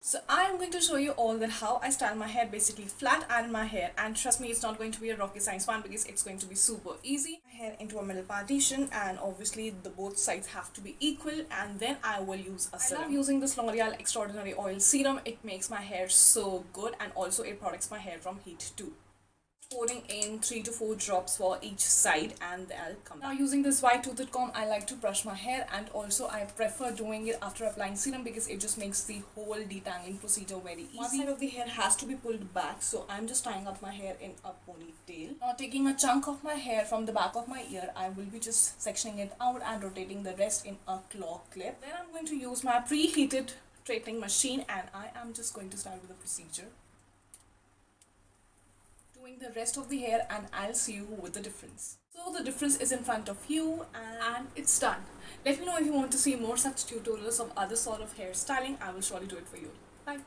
So I am going to show you all that how I style my hair, basically flat iron my hair, and trust me, it's not going to be a rocket science one because it's going to be super easy. My hair into a middle partition, and obviously the both sides have to be equal, and then I will use a serum. I love using this L'Oreal Extraordinary Oil Serum. It makes my hair so good, and also it protects my hair from heat too. Pouring in 3 to 4 drops for each side, and I'll come back. Now using this white toothed comb, I like to brush my hair, and also I prefer doing it after applying serum because it just makes the whole detangling procedure very easy. One side of the hair has to be pulled back, so I'm just tying up my hair in a ponytail. Now taking a chunk of my hair from the back of my ear, I will be just sectioning it out and rotating the rest in a claw clip. Then I'm going to use my preheated straightening machine, and I am just going to start with the procedure, doing the rest of the hair, and I'll see you with the difference. So the difference is in front of you, and it's done. Let me know if you want to see more such tutorials of other sort of hairstyling. I will surely do it for you. Bye.